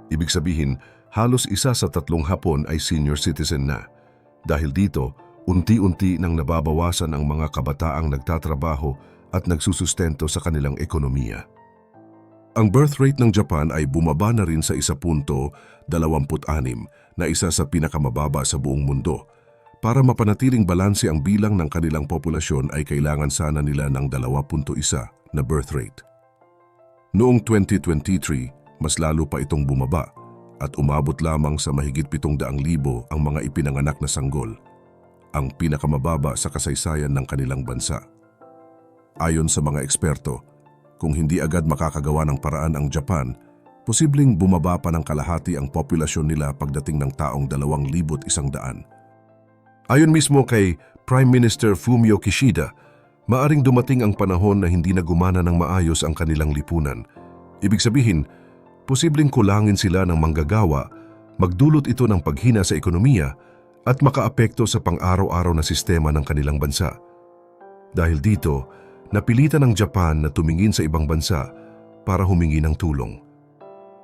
Ibig sabihin, halos 1 sa 3 Hapon ay senior citizen na. Dahil dito, unti-unti nang nababawasan ang mga kabataang nagtatrabaho at nagsusustento sa kanilang ekonomiya. Ang birth rate ng Japan ay bumaba na rin sa 1.26 na isa sa pinakamababa sa buong mundo. Para mapanatiling balanse ang bilang ng kanilang populasyon ay kailangan sana nila ng 2.1 na birth rate. Noong 2023, mas lalo pa itong bumaba at umabot lamang sa mahigit 700,000 ang mga ipinanganak na sanggol, ang pinakamababa sa kasaysayan ng kanilang bansa. Ayon sa mga eksperto, kung hindi agad makakagawa ng paraan ang Japan, posibleng bumaba pa ng kalahati ang populasyon nila pagdating ng taong 2,100. Ayon mismo kay Prime Minister Fumio Kishida, maaring dumating ang panahon na hindi na gumana ng maayos ang kanilang lipunan. Ibig sabihin, posibleng kulangin sila ng manggagawa, magdulot ito ng paghina sa ekonomiya at makaapekto sa pang-araw-araw na sistema ng kanilang bansa. Dahil dito, napilitan ng Japan na tumingin sa ibang bansa para humingi ng tulong.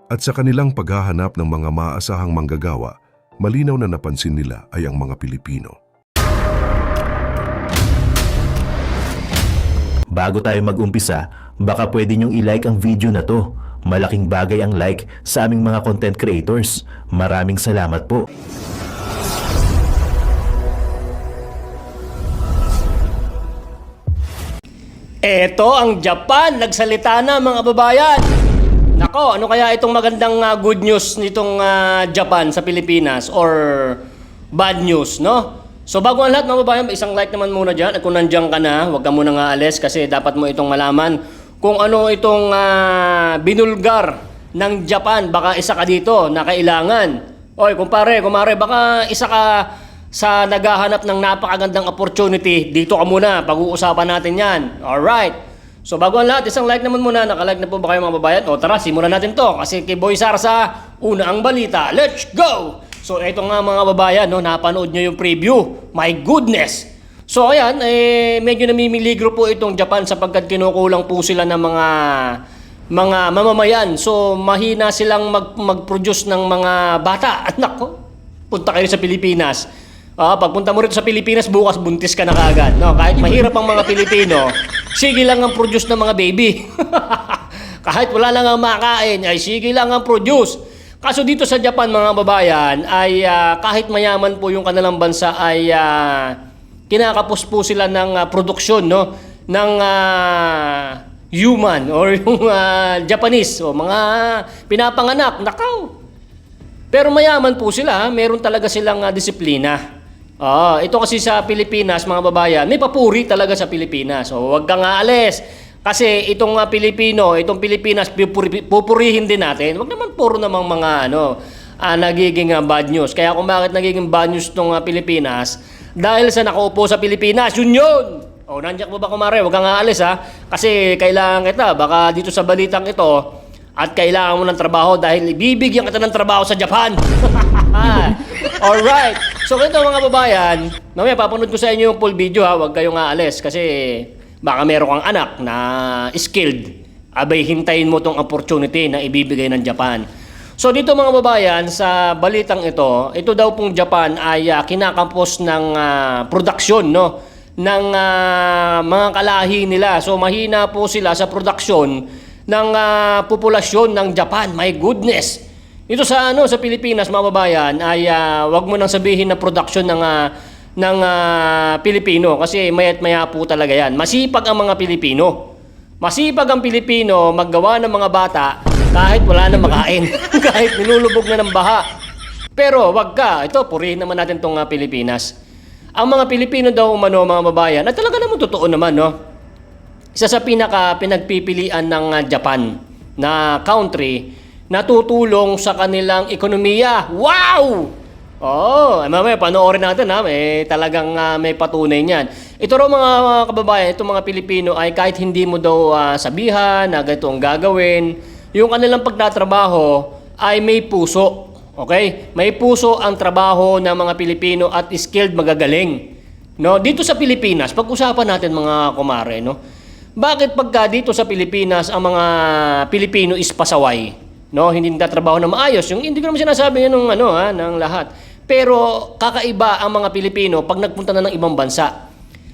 At sa kanilang paghahanap ng mga maaasahang manggagawa, malinaw na napansin nila ay ang mga Pilipino. Bago tayo mag-umpisa, baka pwede niyong i-like ang video na to. Malaking bagay ang like sa aming mga content creators. Maraming salamat po. Eto ang Japan, nagsalita na mga babayan. Nako, ano kaya itong magandang good news nitong Japan sa Pilipinas or bad news, no? So bago ang lahat mga babayan, isang like naman muna dyan. At kung nandiyan ka na, huwag ka muna nga alis kasi dapat mo itong malaman kung ano itong binulgar ng Japan. Baka isa ka dito na kailangan. Oy, kumare, baka isa ka sa naghahanap ng napakagandang opportunity. Dito ka muna, pag-uusapan natin yan. Alright. So bago ang lahat, isang like naman muna. Nakalike na po ba kayo mga babayan? O tara, simulan natin to. Kasi kay Boy Sarsa, una ang balita. Let's go! So ito nga mga babayan, no, napanood nyo yung preview. My goodness! So ayan, medyo namimiligro po itong Japan sapagkat kinukulang po sila ng mga mamamayan. So mahina silang mag-produce ng mga bata. At nako, punta kayo sa Pilipinas. Pagpunta mo rito sa Pilipinas, bukas buntis ka na kagad. No? Kahit mahirap ang mga Pilipino, sige lang ang produce ng mga baby. Kahit wala lang ang makain, ay sige lang ang produce. Kaso dito sa Japan, mga babayan, ay kahit mayaman po yung kanilang bansa, ay kinakapos po sila ng produksyon, no? Ng human or yung Japanese, o mga pinapanganak. Nakaw! Pero mayaman po sila, meron talaga silang disiplina. Ito kasi sa Pilipinas, mga babayan, may papuri talaga sa Pilipinas. So, huwag kang aalis. Kasi itong itong Pilipinas, pupurihin din natin. Huwag naman puro namang mga nagiging bad news. Kaya kung bakit nagiging bad news itong Pilipinas, dahil sa nakaupo sa Pilipinas, yun! Nandiyak mo ba kumare? Huwag kang aalis ha. Kasi kailangan kita, baka dito sa balitang ito, at kailangan mo ng trabaho dahil ibibigyan kita ng trabaho sa Japan. Alright. So ito mga babayan, mamaya papanood ko sa inyo yung full video ha. Huwag kayong aalis kasi baka meron kang anak na skilled. Abay, hintayin mo tong opportunity na ibibigay ng Japan. So dito mga babayan, sa balitang ito daw pong Japan ay kinakampos ng produksyon, no? Ng mga kalahi nila. So mahina po sila sa produksyon ng populasyon ng Japan. My goodness. Ito sa sa Pilipinas mga babayan ay wag mo nang sabihin na production ng Pilipino kasi maya't-maya po talaga yan. Masipag ang mga Pilipino. Masipag ang Pilipino maggawa ng mga bata kahit wala na makain. Kahit nilulubog na ng baha. Pero wag ka. Ito, purihin naman natin tong Pilipinas. Ang mga Pilipino daw mga babayan, at talaga naman totoo naman, no? Isa sa pinagpipilian ng Japan na country na tutulong sa kanilang ekonomiya. Wow! Mamaya panoorin natin ha. Talagang may patunay niyan. Ito raw mga kababayan, itong mga Pilipino ay kahit hindi mo daw sabihan na ganito ang gagawin, yung kanilang pagtatrabaho ay may puso. Okay? May puso ang trabaho ng mga Pilipino at skilled, magagaling. No? Dito sa Pilipinas, pag-usapan natin mga kumare, no? Bakit pagka dito sa Pilipinas ang mga Pilipino is pasaway? no, hindi nagtatrabaho na maayos. Yung hindi ko naman sinasabi yun ng ng lahat. Pero kakaiba ang mga Pilipino pag nagpunta na ng ibang bansa.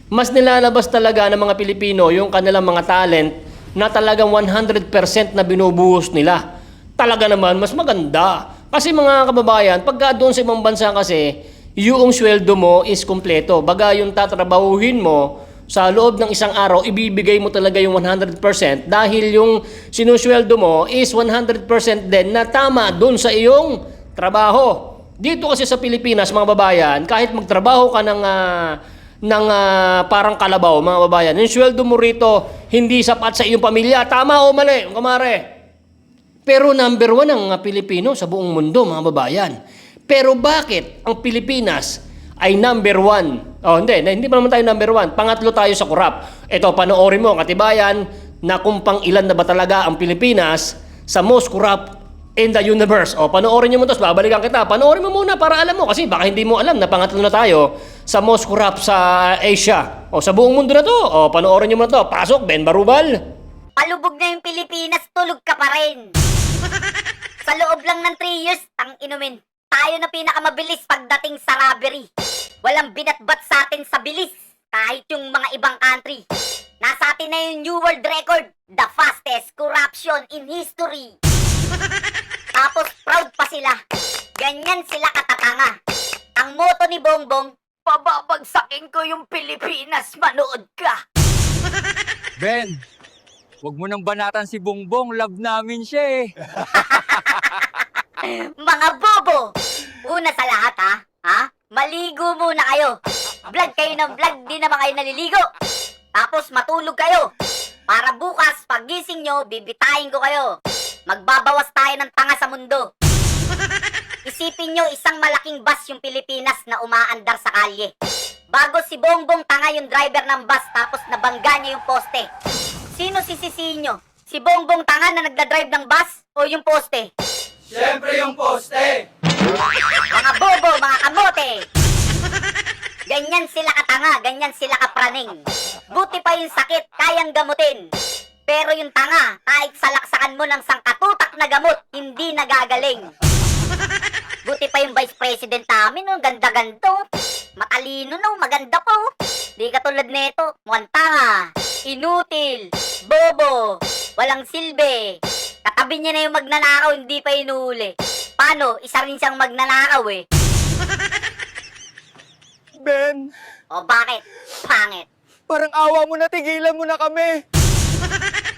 Mas nilalabas talaga ng mga Pilipino yung kanilang mga talent na talagang 100% na binubuhos nila. Talaga naman mas maganda. Kasi mga kababayan, pagka doon sa ibang bansa kasi, yung sweldo mo is kumpleto. Baga yung tatrabahuhin mo sa loob ng isang araw, ibibigay mo talaga yung 100% dahil yung sinusweldo mo is 100% din na tama doon sa iyong trabaho. Dito kasi sa Pilipinas, mga babayan, kahit magtrabaho ka ng parang kalabaw, mga babayan, yung sweldo mo rito hindi sapat sa iyong pamilya. Tama o mali, kumare? Pero number 1 ang Pilipino sa buong mundo, mga babayan. Pero bakit ang Pilipinas ay number 1? Oh, hindi pa naman tayo number 1. Pangatlo tayo sa kurap. Ito, panoorin mo, katibayan, na kung pang ilan na ba talaga ang Pilipinas sa most corrupt in the universe. O, panoorin nyo mo ito, babalikan kita. Panoorin mo muna para alam mo. Kasi baka hindi mo alam na pangatlo na tayo sa most corrupt sa Asia. O, sa buong mundo na to. O, panoorin nyo muna ito. Pasok, Ben Barubal. Palubog na yung Pilipinas, tulog ka pa rin. Sa loob lang ng 3 years, tang inumin. Tayo na pinakamabilis pagdating sa robbery. Walang binatbat sa atin sa bilis. Kahit yung mga ibang country. Nasa atin na yung new world record. The fastest corruption in history. Tapos proud pa sila. Ganyan sila katatanga. Ang moto ni Bongbong, pababagsakin ko yung Pilipinas, manood ka. Ben, wag mo nang banatan si Bongbong. Love namin siya eh. Mga bobo! Una sa lahat ha? Maligo muna kayo. Vlog kayo ng vlog, di naman kayo naliligo. Tapos matulog kayo. Para bukas, pagising nyo, bibitayin ko kayo. Magbabawas tayo ng tanga sa mundo. Isipin nyo, isang malaking bus yung Pilipinas na umaandar sa kalye. Bago si Bongbong tanga yung driver ng bus tapos nabangga niya yung poste. Sino sisisihin nyo? Si Bongbong tanga na nagdadrive ng bus o yung poste? Siyempre yung poste. Mga bobo, mga kamote! Ganyan sila katanga, ganyan sila kapraning. Buti pa yung sakit, kayang gamutin. Pero yung tanga, kahit salaksakan mo ng sangkatutak na gamot, hindi nagagaling. Buti pa yung vice president namin, no? Ganda-ganda. Matalino, no? Maganda po. Di katulad nito, mukhang tanga, inutil, bobo, walang silbi. Katabi niya na yung magnanakaw, hindi pa inuuli. Paano? Isa rin siyang magnanakaw eh. Ben, O bakit? Pangit. parang awa mo na, tigilan mo na kami.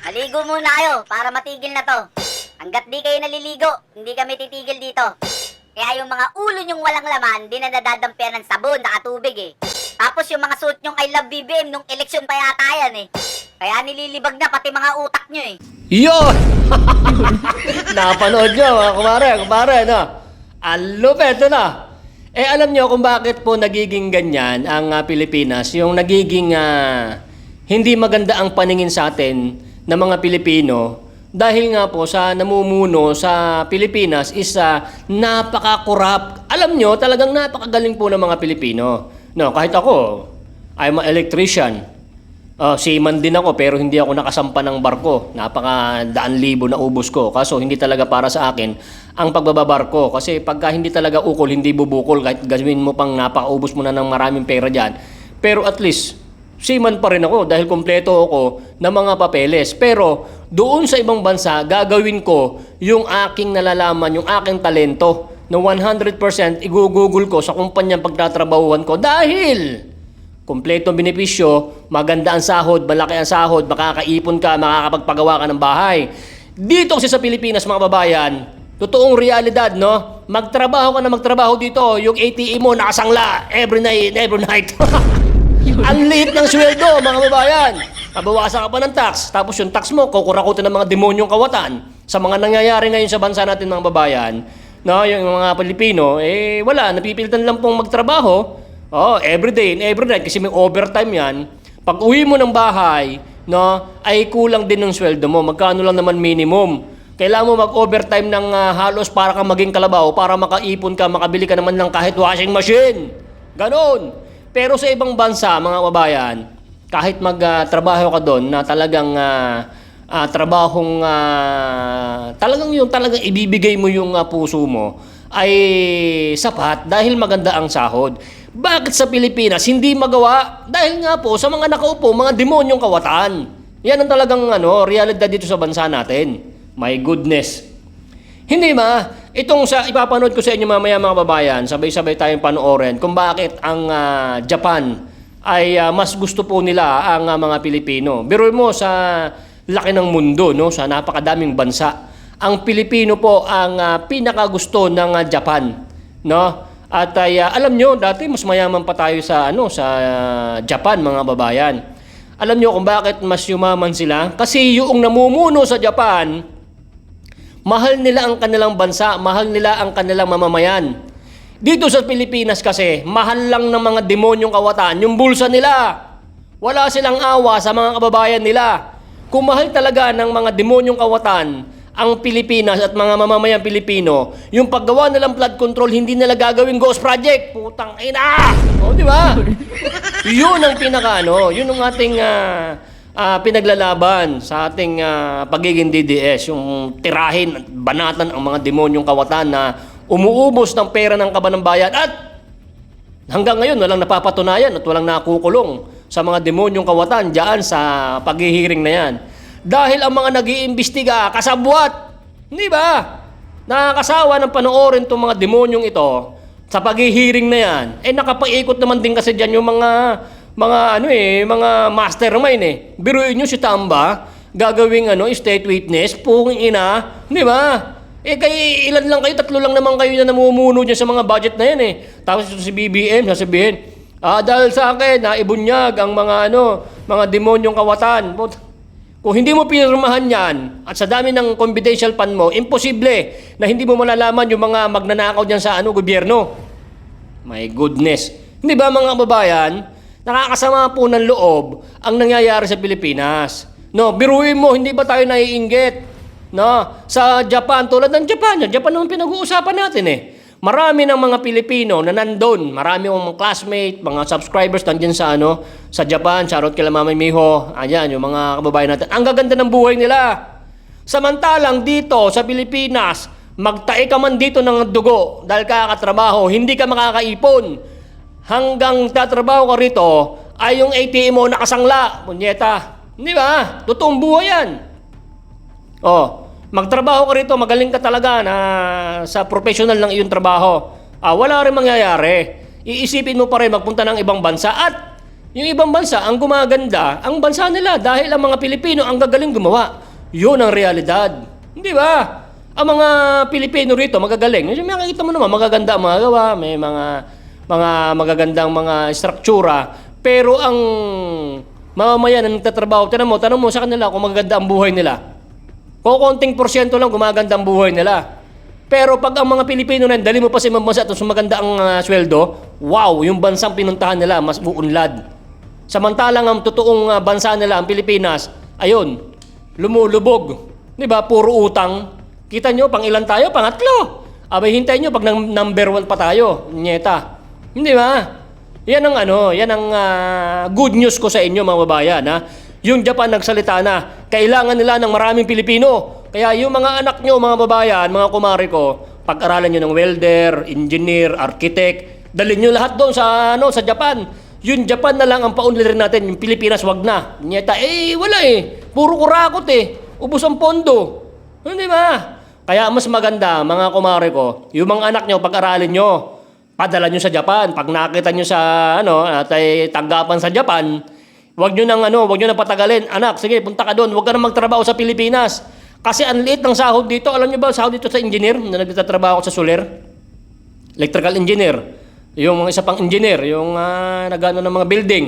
Maligo muna kayo para matigil na to. Hanggat di kayo naliligo, hindi kami titigil dito. Kaya yung mga ulo nyong walang laman, di na nadadampian ng sabon, nakatubig eh. Tapos yung mga suot nyong I love BBM nung eleksyon pa yata yan eh. Kaya nililibag na pati mga utak nyo eh. Yun! Napanood nyo, mga kumare, no? Alupet, na. Eh, alam nyo kung bakit po nagiging ganyan ang Pilipinas, yung nagiging hindi maganda ang paningin sa atin ng mga Pilipino dahil nga po sa namumuno sa Pilipinas is napaka-corrupt. Alam nyo, talagang napakagaling po ng mga Pilipino. No, kahit ako, I'm an electrician. Seaman din ako pero hindi ako nakasampa ng barko. Napaka-daan libo na ubos ko. Kaso hindi talaga para sa akin ang pagbababarko. Kasi pagka hindi talaga ukol, hindi bubukol. Kahit gawin mo pang napakaubos mo na ng maraming pera dyan. Pero at least, seaman pa rin ako dahil kompleto ako ng mga papeles. Pero doon sa ibang bansa, gagawin ko yung aking nalalaman, yung aking talento na 100% igugugol ko sa kumpanyang pagtatrabahuan ko dahil kompleto ang benepisyo, maganda ang sahod, malaki ang sahod, makakaipon ka, makakapagpagawa ka ng bahay. Dito kasi sa Pilipinas, mga babayan, totoong realidad, no? Magtrabaho ka na magtrabaho dito, yung ATM mo nakasangla every night. Ang liit ng sweldo, mga babayan. Mabawasan ka pa ng tax, tapos yung tax mo, kukurakutin ng mga demonyong kawatan. Sa mga nangyayari ngayon sa bansa natin, mga babayan, no, yung mga Pilipino, wala, napipilitan lang pong magtrabaho. Every day and every night kasi may overtime yan. Pag uwi mo ng bahay, no, ay kulang din ng sweldo mo. Magkano lang naman minimum. Kailangan mo mag-overtime ng halos para kang maging kalabaw, para makaipon ka, makabili ka naman ng kahit washing machine. Ganon. Pero sa ibang bansa, mga babayan, kahit magtrabaho ka doon na talagang trabahong talagang ibibigay mo yung puso mo ay sapat dahil maganda ang sahod. Bakit sa Pilipinas hindi magawa? Dahil nga po sa mga nakaupo, mga demonyong kawatan. Yan ang talagang realidad dito sa bansa natin. My goodness. Hindi ba? Itong ipapanood ko sa inyo mamaya mga babayan, sabay-sabay tayong panoorin kung bakit ang Japan ay mas gusto po nila ang mga Pilipino. Biruin mo sa laki ng mundo, no, sa napakadaming bansa. Ang Pilipino po ang pinakagusto ng Japan, no? At alam nyo, dati mas mayaman pa tayo sa Japan, mga babayan. Alam nyo kung bakit mas yumaman sila? Kasi yung namumuno sa Japan, mahal nila ang kanilang bansa, mahal nila ang kanilang mamamayan. Dito sa Pilipinas kasi, mahal lang ng mga demonyong kawatan yung bulsa nila. Wala silang awa sa mga kababayan nila. Kung mahal talaga ng mga demonyong kawatan ang Pilipinas at mga mamamayang Pilipino, yung paggawa nilang flood control, hindi nila gagawing ghost project. Putang ina! O, di ba? Yun ang yun ang ating pinaglalaban sa ating pagiging DDS, yung tirahin at banatan ang mga demonyong kawatan na umuubos ng pera ng kaban ng bayan at hanggang ngayon walang napapatunayan at walang nakukulong sa mga demonyong kawatan diyan sa paghihiring na yan. Dahil ang mga nag-iimbestiga kasabwat, hindi ba? Nakakasawa ng panoorin itong mga demonyong ito sa paghihiring na yan. Nakapaikot naman din kasi diyan yung mga mastermind. Biruin nyo si Tamba, gagawing state witness, punging ina, di ba? Ilan lang kayo, 3 lang naman kayo na namumuno dyan sa mga budget na yan Tapos ito si BBM, sasabihin, dahil sa akin, naibunyag ang mga demonyong kawatan. Kung hindi mo pinirmahan yan, at sa dami ng confidential fund mo, imposible na hindi mo malalaman yung mga magnanakaw dyan sa gobyerno. My goodness. Hindi ba mga kababayan, nakakasama po ng loob ang nangyayari sa Pilipinas. No, biruin mo, hindi ba tayo naiinggit? No, sa Japan, tulad ng Japan naman pinag-uusapan natin Marami ng mga Pilipino na nandun, marami mga classmate, mga subscribers nandiyan sa Japan, shoutout kila Mama Miho, ayan, yung mga kababayan natin. Ang gaganda ng buhay nila. Samantalang dito sa Pilipinas, magtae ka man dito ng dugo dahil kakatrabaho, hindi ka makakaipon. Hanggang tatrabaho ka rito, ay yung ATM mo nakasangla, punyeta. Hindi ba? Totoong buhay yan. Magtrabaho ka rito, magaling ka talaga na sa professional ng iyong trabaho. Wala rin mangyayari. Iisipin mo pa rin magpunta ng ibang bansa at yung ibang bansa ang gumaganda, ang bansa nila dahil ang mga Pilipino ang gagaling gumawa. Yun ang realidad. Hindi ba? Ang mga Pilipino rito magagaling. Makikita mo naman magaganda ang mga gawa, may mga magagandang mga struktura, pero ang mamamayan na nagtatrabaho, tanong mo sa kanila kung magaganda ang buhay nila. Konting porsyento lang gumaganda ang buhay nila. Pero pag ang mga Pilipino na dali mo pa sa ibang bansa at maganda ang sweldo, wow, yung bansang pinuntahan nila mas uunlad. Samantalang ang totoong bansa nila, ang Pilipinas, ayun, lumulubog. Di ba? Puro utang. Kita nyo, pang ilan tayo? Pangatlo. Abay, hintayin nyo pag number 1 pa tayo. Nyeta. Hindi ba? Yan ang good news ko sa inyo mga babayan. Yung Japan nagsalita na, kailangan nila ng maraming Pilipino. Kaya yung mga anak nyo, mga babayan, mga kumari ko, pag-aralan nyo ng welder, engineer, architect, dalhin nyo lahat doon sa Japan. Yung Japan na lang ang paunlarin natin, yung Pilipinas wag na. Nyeta, wala puro kurakot ubos ang pondo. Hindi ba? Kaya mas maganda, mga kumari ko, yung mga anak nyo, pag-aralin nyo, padala nyo sa Japan. Pag nakita nyo sa, tanggapan sa Japan, wag nyo nang patagalin. Anak, sige, punta ka doon. Wag ka na magtrabaho sa Pilipinas. Kasi ang liit ng sahod dito. Alam nyo ba, sahod dito sa engineer na nagtatrabaho sa Soler? Electrical engineer. Yung isa pang engineer, yung nagano ng mga building.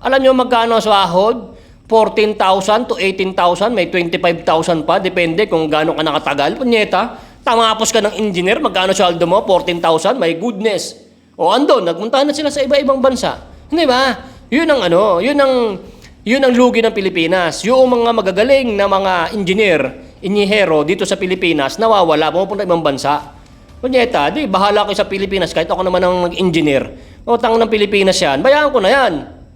Alam nyo magkano ang sahod? 14,000 to 18,000. May 25,000 pa. Depende kung gaano ka nakatagal. Punyeta, tamapos ka ng engineer. Magkano sahod mo? 14,000. My goodness. Andon, nagpuntahan na sila sa iba-ibang bansa. Hindi ba? Yun ang lugi ng Pilipinas. Yung mga magagaling na mga inyehero dito sa Pilipinas, nawawala, pumunta ibang bansa. Kunyeta, bahala kayo sa Pilipinas, kahit ako naman ang engineer. Tang ng Pilipinas yan, bayaan ko na yan.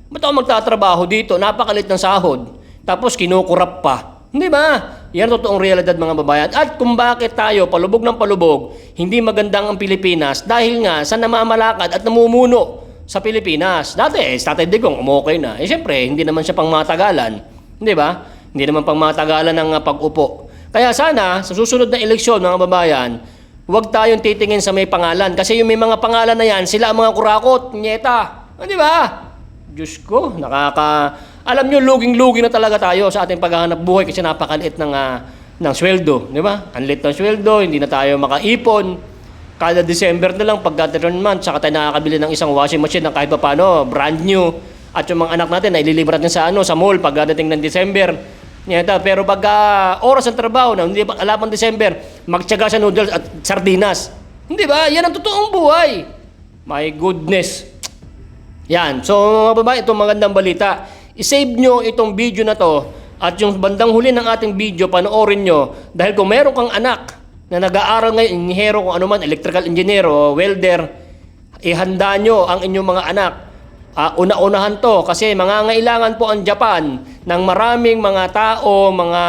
Ba't ako magtatrabaho dito, napakalit ng sahod. Tapos kinukurap pa. Hindi ba? Yan ang totoong realidad mga babayan. At kung bakit tayo palubog ng palubog, hindi magandang ang Pilipinas dahil nga sa namamalakad at namumuno sa Pilipinas. Dati, Tatay Digong, umokay na. Siyempre, hindi naman siya pang matagalan. Hindi ba? Hindi naman pang matagalan ng pag-upo. Kaya sana, sa susunod na eleksyon mga babayan, huwag tayong titingin sa may pangalan. Kasi yung may mga pangalan na yan, sila ang mga kurakot, nyeta. Di ba? Diyos ko, alam nyo, luging-lugi na talaga tayo sa ating paghahanap buhay kasi napakaliit ng sweldo, di ba? Ang liit ng sweldo, hindi na tayo makaipon. Kada December na lang, pagka-turn month, saka tayo nakakabili ng isang washing machine na kahit pa paano, brand new. At yung mga anak natin, na ililibre natin sa mall pagdating ng December. Pero pagka oras ng trabaho, na hindi pa alam ng December, magtiyaga sa noodles at sardinas. Hindi ba? Yan ang totoong buhay. My goodness. Yan. So mga babae, itong magandang balita. I-save nyo itong video na to at yung bandang huli ng ating video, panoorin nyo. Dahil kung meron kang anak na nag-aaral ngayon, inhero kung ano man, electrical engineer o welder, ihanda nyo ang inyong mga anak. Una-unahan to kasi mangangailangan po ang Japan ng maraming mga tao, mga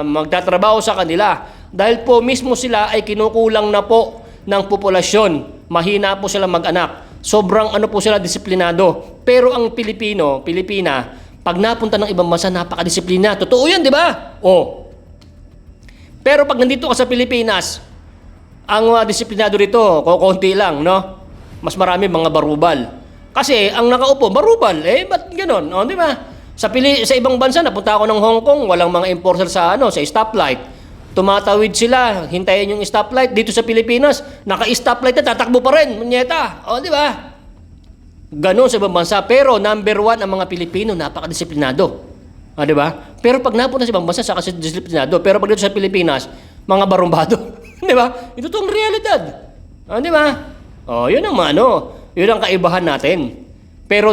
magtatrabaho sa kanila. Dahil po mismo sila ay kinukulang na po ng populasyon. Mahina po sila mag-anak. Sobrang po sila disiplinado. Pero ang Pilipina, pag napunta ng ibang bansa, napakadisiplina. Totoo yan, di ba? Pero pag nandito ka sa Pilipinas, ang disiplinado rito, kukunti lang, no? Mas marami mga barubal. Kasi ang nakaupo, barubal. Ba't gano'n? Di ba? Sa ibang bansa, napunta ako ng Hong Kong, walang mga enforcer sa stoplight. Tumatawid sila, hintayin yung stoplight. Dito sa Pilipinas, naka-stoplight na, tatakbo pa rin. Munyeta. Di ba? Ganon sa ibang bansa. Pero number 1 ang mga Pilipino, napakadisiplinado. Di ba? Pero pag napunta sa ibang bansa, saka disiplinado. Pero pag dito sa Pilipinas, mga barumbado. Di ba? Ito itong realidad. Di ba? Yun ang yun ang kaibahan natin. Pero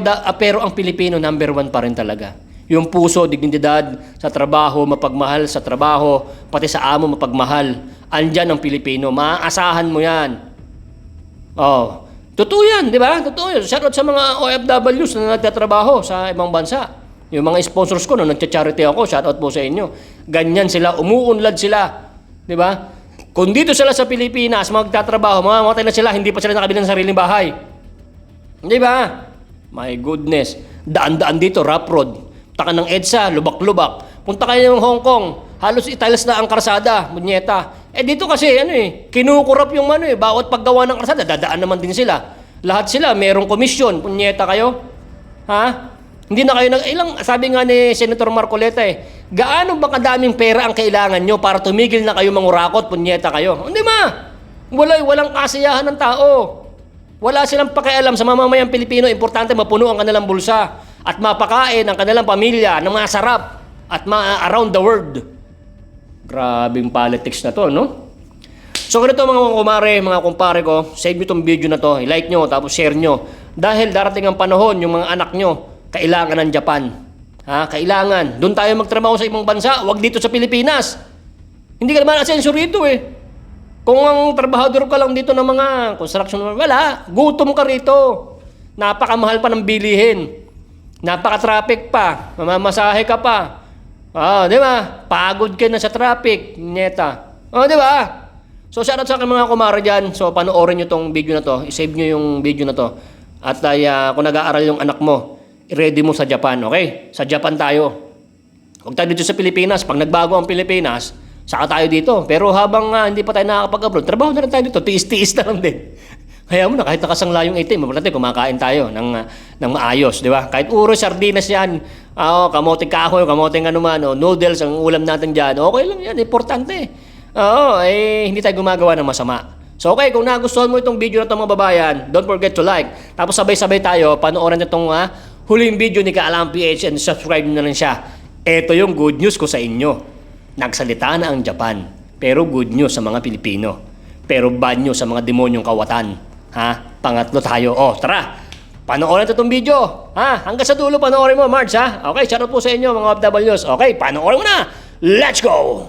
ang Pilipino, number 1 pa rin talaga. Yung puso, dignidad sa trabaho, mapagmahal sa trabaho, pati sa amo mapagmahal. Andyan ang Pilipino. Maaasahan mo yan. Totoo yan, di ba? Totoo yan. Shoutout sa mga OFWs na nagtatrabaho sa ibang bansa. Yung mga sponsors ko, nagcha-charity ako, shoutout po sa inyo. Ganyan sila, umuunlad sila. Di ba? Kung dito sila sa Pilipinas, magtatrabaho, mamamatay na sila, hindi pa sila nakabili ng sariling bahay. Di ba? My goodness. Daan-daan dito, rough road. Taka ng EDSA, lubak-lubak. Punta kayo ng Hong Kong, halos itiles na ang karsada, munyeta. Dito kasi, kinukurap yung bawat paggawa ng karsada, dadaan naman din sila. Lahat sila, merong komisyon, punyeta kayo. Ha? Hindi na kayo sabi nga ni Senator Marcoleta gaano ba kadaming pera ang kailangan nyo para tumigil na kayo mangurakot, punyeta kayo? Hindi ma. Walang kasiyahan ng tao. Wala silang pakialam sa mamamayang Pilipino, importante mapuno ang kanilang bulsa at mapakain ang kanilang pamilya ng masarap at around the world. Grabing politics na to, no? So ganito mga kumare, mga kumpare ko, save nyo itong video na to, i-like nyo, tapos share nyo. Dahil darating ang panahon, yung mga anak nyo, kailangan ng Japan. Kailangan. Doon tayo magtrabaho sa ibang bansa, wag dito sa Pilipinas. Hindi ka naman asenso rito Kung ang trabahador ka lang dito ng mga construction, wala. Gutom ka rito. Napakamahal pa ng bilihin. Napaka-traffic pa. Mamamasahe ka pa. Di ba? Pagod ka na sa traffic. Nyeta. Di ba? So, shoutout sa akin mga kumare dyan. So, panoorin nyo tong video na to. I-save nyo yung video na to. At kung nag-aaral yung anak mo, i-ready mo sa Japan, okay? Sa Japan tayo. Huwag tayo dito sa Pilipinas. Pag nagbago ang Pilipinas, saka tayo dito. Pero habang hindi pa tayo nakakapag-abroad, trabaho na rin tayo dito. Tiis-tiis na lang din. Kaya mo na, kahit nakasangla yung itim, mabalate, kumakain tayo ng maayos, di ba? Kahit uro, sardinas yan, kamoting kahoy, kamoting noodles, ang ulam natin dyan, okay lang yan, importante. Hindi tayo gumagawa ng masama. So okay, kung nagustuhan mo itong video na itong mga babayan, don't forget to like. Tapos sabay-sabay tayo, panoorin itong huling video ni Kaalam PH and subscribe na rin siya. Ito yung good news ko sa inyo. Nagsalita na ang Japan, pero good news sa mga Pilipino. Pero bad news sa mga demonyong kawatan. Pangatlo tayo. Tara! Panoorin ito itong video. Hanggang sa dulo panoorin mo, Marge, Okay, shoutout po sa inyo mga OFWs. Okay, panoorin mo na! Let's go!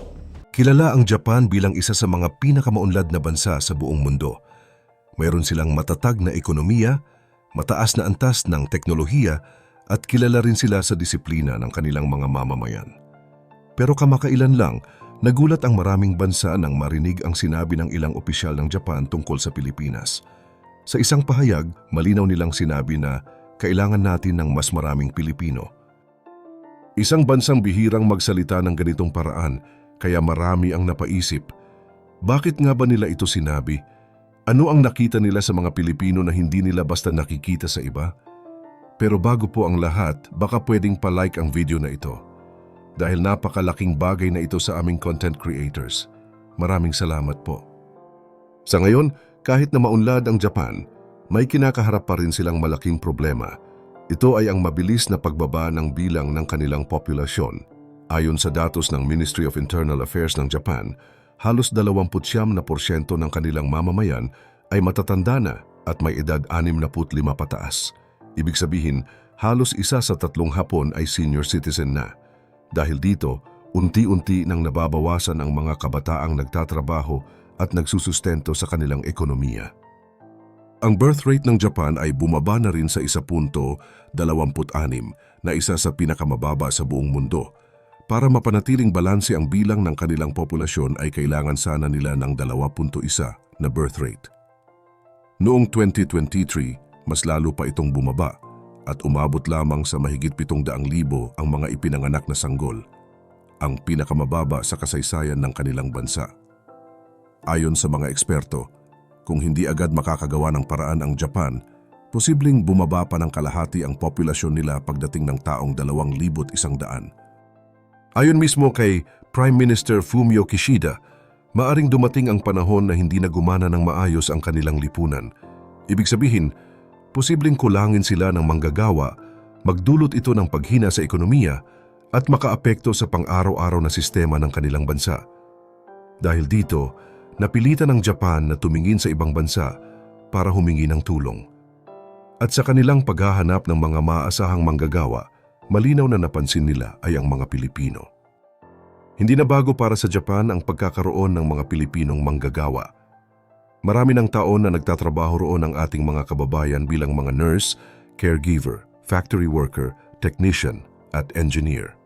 Kilala ang Japan bilang isa sa mga pinakamaunlad na bansa sa buong mundo. Mayroon silang matatag na ekonomiya, mataas na antas ng teknolohiya, at kilala rin sila sa disiplina ng kanilang mga mamamayan. Pero kamakailan lang, nagulat ang maraming bansa nang marinig ang sinabi ng ilang opisyal ng Japan tungkol sa Pilipinas. Sa isang pahayag, malinaw nilang sinabi na kailangan natin ng mas maraming Pilipino. Isang bansang bihirang magsalita ng ganitong paraan, kaya marami ang napaisip. Bakit nga ba nila ito sinabi? Ano ang nakita nila sa mga Pilipino na hindi nila basta nakikita sa iba? Pero bago po ang lahat, baka pwedeng pa-like ang video na ito. Dahil napakalaking bagay na ito sa aming content creators. Maraming salamat po. Sa ngayon, kahit na maunlad ang Japan, may kinakaharap pa rin silang malaking problema. Ito ay ang mabilis na pagbaba ng bilang ng kanilang populasyon. Ayon sa datos ng Ministry of Internal Affairs ng Japan, halos 29% ng kanilang mamamayan ay matatanda na at may edad 65 pataas. Ibig sabihin, halos 1 sa 3 Hapon ay senior citizen na. Dahil dito, unti-unti nang nababawasan ang mga kabataang nagtatrabaho at nagsusustento sa kanilang ekonomiya. Ang birth rate ng Japan ay bumaba na rin sa 1.26 na isa sa pinakamababa sa buong mundo. Para mapanatiling balanse ang bilang ng kanilang populasyon ay kailangan sana nila ng 2.1 na birth rate. Noong 2023, mas lalo pa itong bumaba at umabot lamang sa mahigit 700,000 ang mga ipinanganak na sanggol, ang pinakamababa sa kasaysayan ng kanilang bansa. Ayon sa mga eksperto, kung hindi agad makakagawa ng paraan ang Japan, posibleng bumaba pa ng kalahati ang populasyon nila pagdating ng taong 2,100. Ayon mismo kay Prime Minister Fumio Kishida, maaring dumating ang panahon na hindi na gumana ng maayos ang kanilang lipunan. Ibig sabihin, posibleng kulangin sila ng manggagawa, magdulot ito ng paghina sa ekonomiya at makaapekto sa pang-araw-araw na sistema ng kanilang bansa. Dahil dito, napilitan ng Japan na tumingin sa ibang bansa para humingi ng tulong. At sa kanilang paghahanap ng mga maaasahang manggagawa, malinaw na napansin nila ay ang mga Pilipino. Hindi na bago para sa Japan ang pagkakaroon ng mga Pilipinong manggagawa. Marami ng taon na nagtatrabaho roon ang ating mga kababayan bilang mga nurse, caregiver, factory worker, technician, at engineer.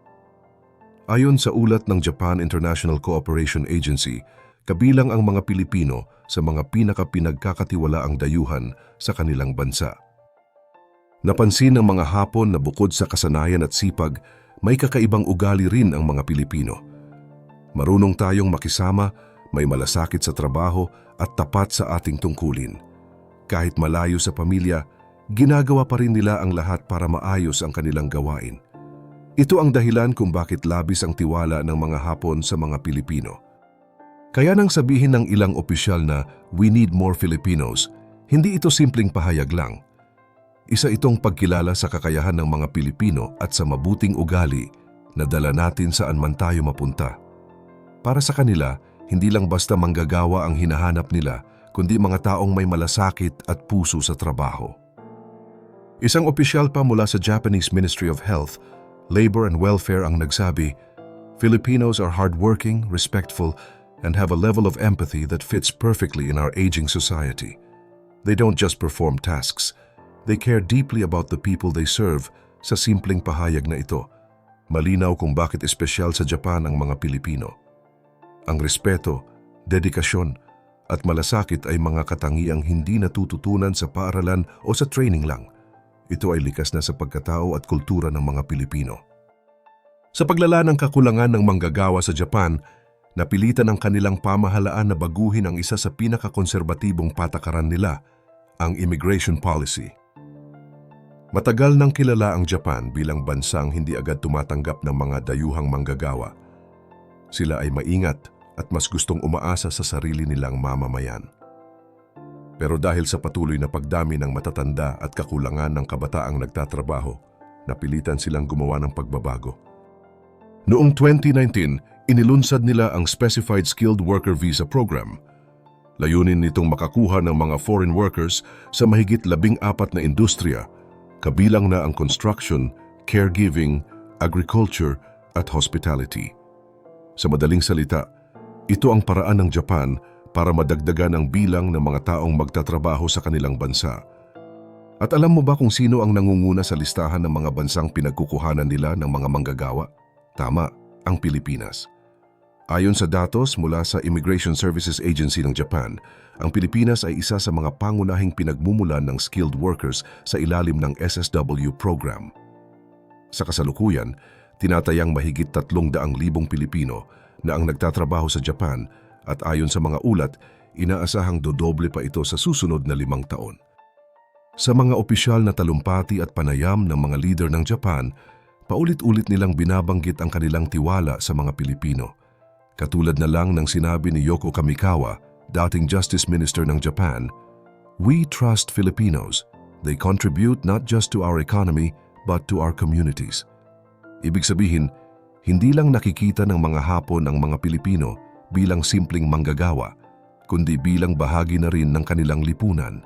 Ayon sa ulat ng Japan International Cooperation Agency, kabilang ang mga Pilipino sa mga pinagkakatiwalaang dayuhan sa kanilang bansa. Napansin ng mga Hapon na bukod sa kasanayan at sipag, may kakaibang ugali rin ang mga Pilipino. Marunong tayong makisama, may malasakit sa trabaho at tapat sa ating tungkulin. Kahit malayo sa pamilya, ginagawa pa rin nila ang lahat para maayos ang kanilang gawain. Ito ang dahilan kung bakit labis ang tiwala ng mga Hapon sa mga Pilipino. Kaya nang sabihin ng ilang opisyal na we need more Filipinos, hindi ito simpleng pahayag lang. Isa itong pagkilala sa kakayahan ng mga Pilipino at sa mabuting ugali na dala natin saan man tayo mapunta. Para sa kanila, hindi lang basta manggagawa ang hinahanap nila, kundi mga taong may malasakit at puso sa trabaho. Isang opisyal pa mula sa Japanese Ministry of Health, Labor and Welfare ang nagsabi, Filipinos are hardworking, respectful, and have a level of empathy that fits perfectly in our aging society. They don't just perform tasks. They care deeply about the people they serve. Sa simpleng pahayag na ito, malinaw kung bakit espesyal sa Japan ang mga Pilipino. Ang respeto, dedikasyon, at malasakit ay mga katangiang hindi natututunan sa paaralan o sa training lang. Ito ay likas na sa pagkatao at kultura ng mga Pilipino. Sa paglala ng kakulangan ng manggagawa sa Japan, napilitan ang kanilang pamahalaan na baguhin ang isa sa pinakakonserbatibong patakaran nila, ang immigration policy. Matagal nang kilala ang Japan bilang bansang hindi agad tumatanggap ng mga dayuhang manggagawa. Sila ay maingat at mas gustong umaasa sa sarili nilang mamamayan. Pero dahil sa patuloy na pagdami ng matatanda at kakulangan ng kabataang nagtatrabaho, napilitan silang gumawa ng pagbabago. Noong 2019, inilunsad nila ang Specified Skilled Worker Visa Program. Layunin nitong makakuha ng mga foreign workers sa mahigit 14 na industriya, kabilang na ang construction, caregiving, agriculture at hospitality. Sa madaling salita, ito ang paraan ng Japan para madagdagan ang bilang ng mga taong magtatrabaho sa kanilang bansa. At alam mo ba kung sino ang nangunguna sa listahan ng mga bansang pinagkukuhanan nila ng mga manggagawa? Tama, ang Pilipinas. Ayon sa datos mula sa Immigration Services Agency ng Japan, ang Pilipinas ay isa sa mga pangunahing pinagmumulan ng skilled workers sa ilalim ng SSW program. Sa kasalukuyan, tinatayang mahigit 300,000 Pilipino na ang nagtatrabaho sa Japan at ayon sa mga ulat, inaasahang dodoble pa ito sa susunod na 5 taon. Sa mga opisyal na talumpati at panayam ng mga leader ng Japan, paulit-ulit nilang binabanggit ang kanilang tiwala sa mga Pilipino. Katulad na lang ng sinabi ni Yoko Kamikawa, dating Justice Minister ng Japan, "We trust Filipinos. They contribute not just to our economy, but to our communities." Ibig sabihin, hindi lang nakikita ng mga Hapon ang mga Pilipino bilang simpleng manggagawa, kundi bilang bahagi na rin ng kanilang lipunan.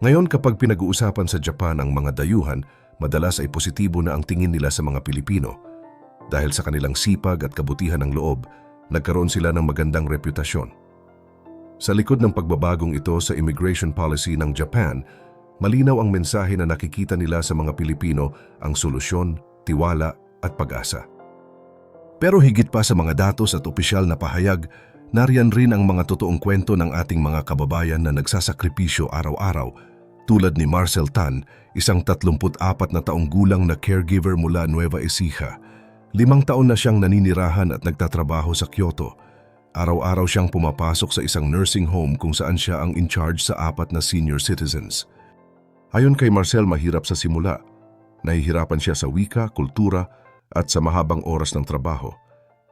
Ngayon kapag pinag-uusapan sa Japan ang mga dayuhan, madalas ay positibo na ang tingin nila sa mga Pilipino. Dahil sa kanilang sipag at kabutihan ng loob, nagkaroon sila ng magandang reputasyon. Sa likod ng pagbabagong ito sa immigration policy ng Japan, malinaw ang mensahe na nakikita nila sa mga Pilipino ang solusyon, tiwala at pag-asa. Pero higit pa sa mga datos at opisyal na pahayag, nariyan rin ang mga totoong kwento ng ating mga kababayan na nagsasakripisyo araw-araw, tulad ni Marcel Tan, isang 34 na taong gulang na caregiver mula Nueva Ecija. 5 taon na siyang naninirahan at nagtatrabaho sa Kyoto. Araw-araw siyang pumapasok sa isang nursing home kung saan siya ang in charge sa 4 na senior citizens. Ayon kay Marcel, mahirap sa simula. Nahihirapan siya sa wika, kultura at sa mahabang oras ng trabaho.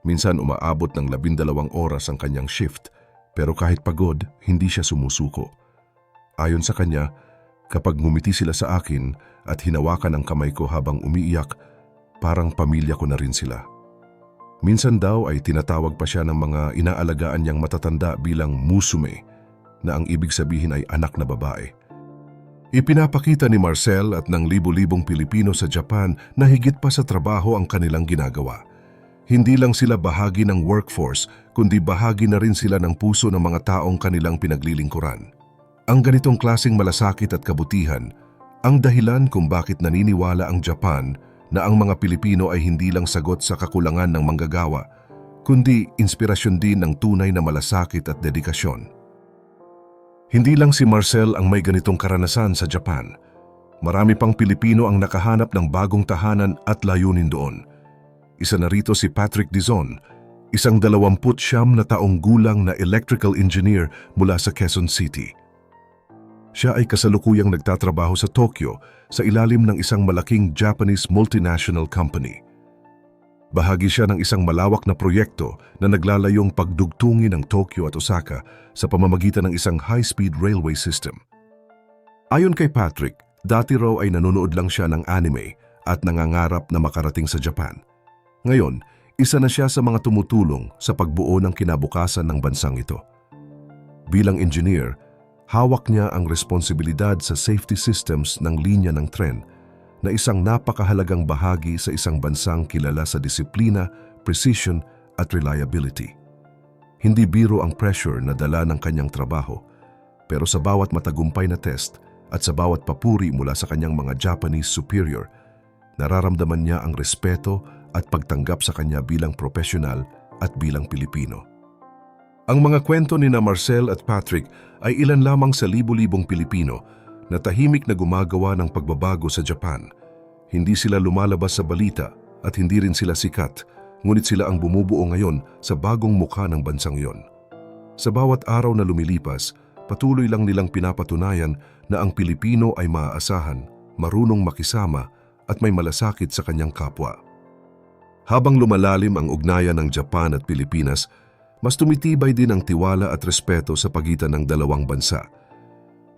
Minsan umaabot ng 12 oras ang kanyang shift, pero kahit pagod, hindi siya sumusuko. Ayon sa kanya, kapag ngumiti sila sa akin at hinawakan ang kamay ko habang umiiyak, parang pamilya ko na rin sila. Minsan daw ay tinatawag pa siya ng mga inaalagaan niyang matatanda bilang musume, na ang ibig sabihin ay anak na babae. Ipinapakita ni Marcel at ng libu-libong Pilipino sa Japan na higit pa sa trabaho ang kanilang ginagawa. Hindi lang sila bahagi ng workforce, kundi bahagi na rin sila ng puso ng mga taong kanilang pinaglilingkuran. Ang ganitong klaseng malasakit at kabutihan, ang dahilan kung bakit naniniwala ang Japan na ang mga Pilipino ay hindi lang sagot sa kakulangan ng manggagawa, kundi inspirasyon din ng tunay na malasakit at dedikasyon. Hindi lang si Marcel ang may ganitong karanasan sa Japan. Marami pang Pilipino ang nakahanap ng bagong tahanan at layunin doon. Isa na rito si Patrick Dizon, isang 29 na taong gulang na electrical engineer mula sa Quezon City. Siya ay kasalukuyang nagtatrabaho sa Tokyo sa ilalim ng isang malaking Japanese multinational company. Bahagi siya ng isang malawak na proyekto na naglalayong pagdugtungin ng Tokyo at Osaka sa pamamagitan ng isang high-speed railway system. Ayon kay Patrick, dati raw ay nanonood lang siya ng anime at nangangarap na makarating sa Japan. Ngayon, isa na siya sa mga tumutulong sa pagbuo ng kinabukasan ng bansang ito. Bilang engineer, hawak niya ang responsibilidad sa safety systems ng linya ng tren na isang napakahalagang bahagi sa isang bansang kilala sa disiplina, precision at reliability. Hindi biro ang pressure na dala ng kanyang trabaho, pero sa bawat matagumpay na test at sa bawat papuri mula sa kanyang mga Japanese superior, nararamdaman niya ang respeto at pagtanggap sa kanya bilang profesional at bilang Pilipino. Ang mga kwento ni Marcel at Patrick ay ilan lamang sa libu-libong Pilipino na tahimik na gumagawa ng pagbabago sa Japan. Hindi sila lumalabas sa balita at hindi rin sila sikat, ngunit sila ang bumubuo ngayon sa bagong mukha ng bansang iyon. Sa bawat araw na lumilipas, patuloy lang nilang pinapatunayan na ang Pilipino ay maaasahan, marunong makisama at may malasakit sa kanyang kapwa. Habang lumalalim ang ugnayan ng Japan at Pilipinas, mas tumitibay din ang tiwala at respeto sa pagitan ng dalawang bansa.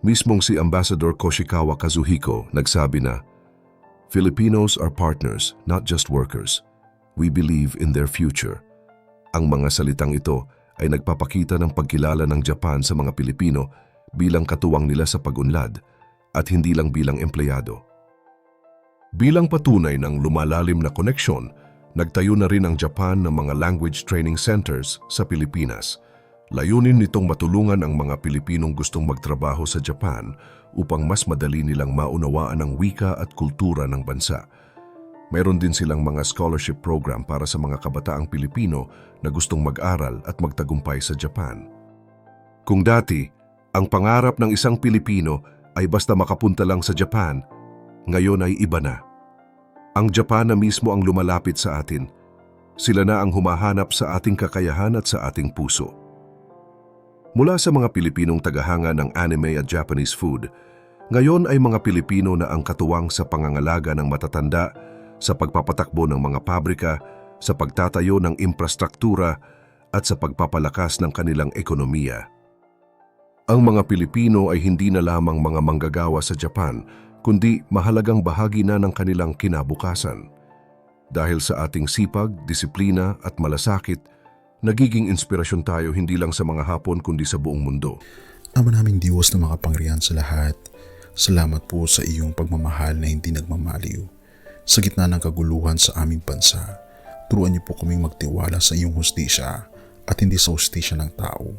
Mismong si Ambassador Koshikawa Kazuhiko nagsabi na, "Filipinos are partners, not just workers. We believe in their future." Ang mga salitang ito ay nagpapakita ng pagkilala ng Japan sa mga Pilipino bilang katuwang nila sa pag-unlad at hindi lang bilang empleyado. Bilang patunay ng lumalalim na koneksyon, nagtayo na rin ang Japan ng mga language training centers sa Pilipinas. Layunin nitong matulungan ang mga Pilipinong gustong magtrabaho sa Japan upang mas madali nilang maunawaan ang wika at kultura ng bansa. Mayroon din silang mga scholarship program para sa mga kabataang Pilipino na gustong mag-aral at magtagumpay sa Japan. Kung dati, ang pangarap ng isang Pilipino ay basta makapunta lang sa Japan, ngayon ay iba na. Ang Japan na mismo ang lumalapit sa atin. Sila na ang humahanap sa ating kakayahan at sa ating puso. Mula sa mga Pilipinong tagahanga ng anime at Japanese food, ngayon ay mga Pilipino na ang katuwang sa pangangalaga ng matatanda, sa pagpapatakbo ng mga pabrika, sa pagtatayo ng infrastruktura at sa pagpapalakas ng kanilang ekonomiya. Ang mga Pilipino ay hindi na lamang mga manggagawa sa Japan, kundi mahalagang bahagi na ng kanilang kinabukasan. Dahil sa ating sipag, disiplina at malasakit, nagiging inspirasyon tayo hindi lang sa mga Hapon kundi sa buong mundo. Ama naming Diyos na makapangyarihan sa lahat, salamat po sa iyong pagmamahal na hindi nagmamaliw. Sa gitna ng kaguluhan sa aming bansa, turuan niyo po kaming magtiwala sa iyong hustisya at hindi sa hustisya ng tao.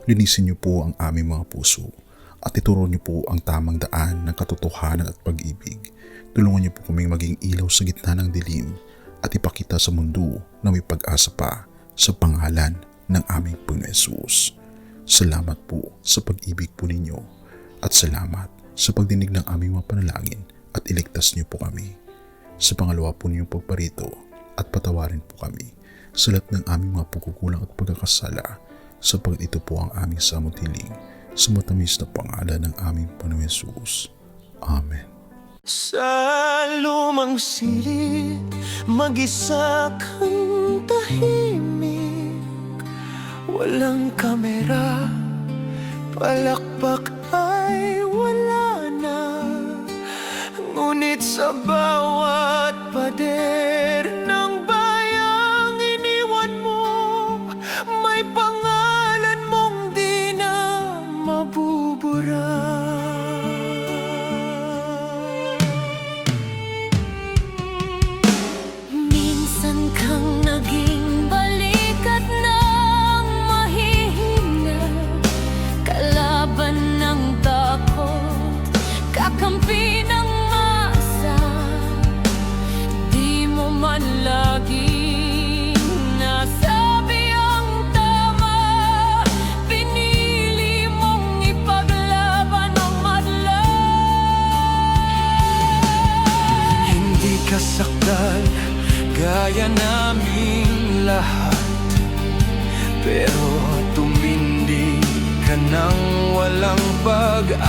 Linisin niyo po ang aming mga puso at ituro niyo po ang tamang daan ng katotohanan at pag-ibig. Tulungan niyo po kaming maging ilaw sa gitna ng dilim at ipakita sa mundo na may pag-asa pa sa pangalan ng aming Panginoon Hesus. Salamat po sa pag-ibig po ninyo at salamat sa pagdinig ng aming mga panalangin at iligtas niyo po kami. Sa pangalawa po ninyong pagparito at patawarin po kami sa lahat ng aming mga pagkukulang at pagkakasala sapagkat ito po ang aming samutiling sa matamis na pangalan ng aming Panginoon Hesus. Amen. Sa lumang silid, mag-isa kang tahimik. Walang kamera, palakpak ay wala na. Ngunit sa bawat pader ng bayang iniwan mo, may pangalan mong di na mabubura. Minsan kang naging balikat ng mahihina, kalaban ng takot, kakampi ng masa. Di mo man laging nasabi ang tama, pinili mong ipaglaban ang madla. Hindi ka sakdal gaya naming lahat, pero tumindi ka nang walang pag-atras.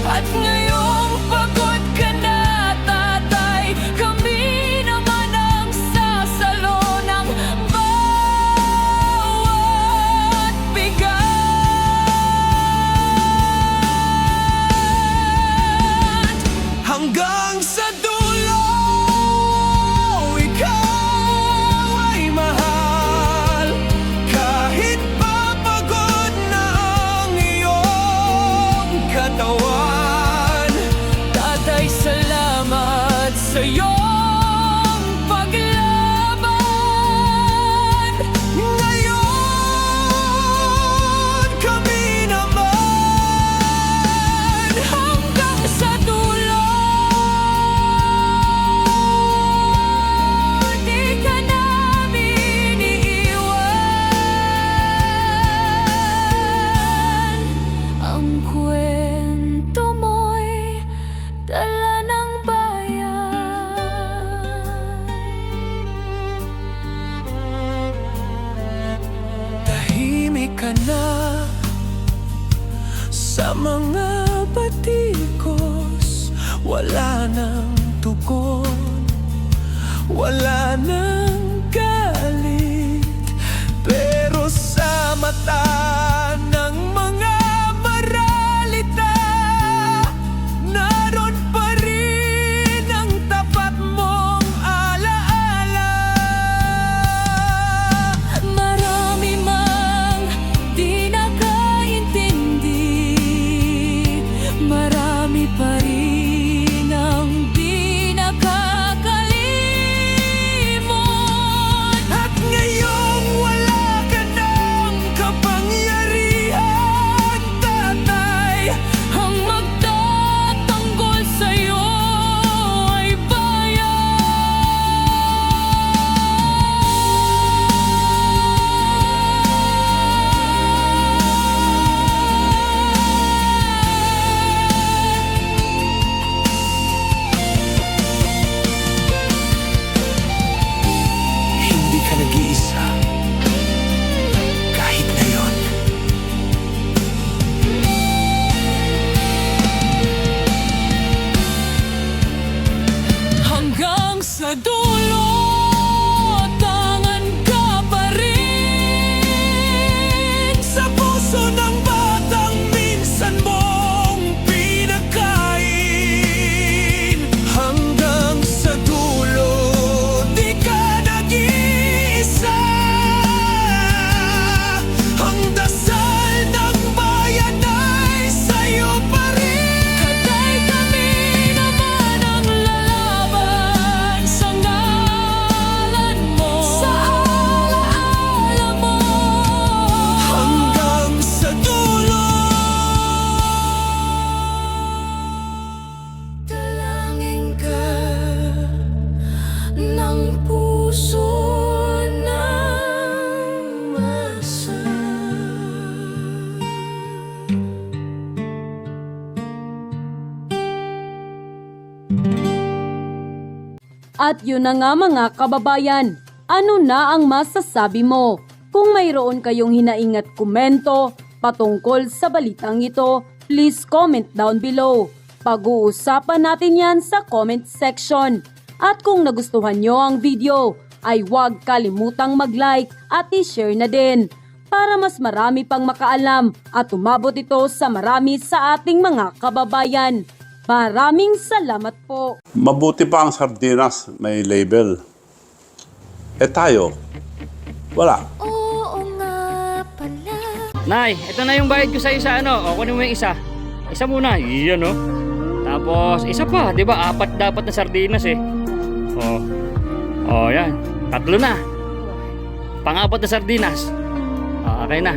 At ngayong pagod ka na, tatay, kami naman ang sasalo ng bawat bigat. Hanggang sa dulo, ikaw ay mahal. Kahit papagod na ang iyong katawan, tatay, salamat sa iyong paglaban. Ngayon, kami naman hanggang sa dulo. Di ka namin iiwan. Ang kwento mo'y dala ng bayan. Tahimik ka na sa mga batikos, wala nang tugon, wala nang galit, pero sa mata ng mga maralita, naroon pa rin ang tapat mong alaala. Marami mang di nakaintindi, marami pa rin ang di nakakalimot. At ngayong wala ka ng kapangyarihan, puso ng batang minsan mong pinagkain. Hanggang sa dulo, di ka nag-iisa. Ang dasal ng bayan ay sa'yo pa rin. Katay kami naman ang lalaban sa ngalan mo, sa alaala mo. Hanggang sa dulo. Dalangin ka ng puso ng masa. At yun na nga mga kababayan, ano na ang masasabi mo? Kung mayroon kayong hinaingat komento patungkol sa balitang ito, please comment down below. Pag-uusapan natin yan sa comment section. At kung nagustuhan nyo ang video, ay huwag kalimutang mag-like at i-share na din para mas marami pang makaalam at umabot ito sa marami sa ating mga kababayan. Maraming salamat po. Mabuti pa ang sardinas, may label. Eh tayo, wala. Oo nga pala. Nay, ito na yung bayad ko sa'yo sa ano. O, kunin mo yung isa. Isa muna. Iyan, no? Tapos, isa pa. Di ba? 4 dapat na sardinas, eh. O, yan. 3 na. Pang-4 na sardinas. O, okay na.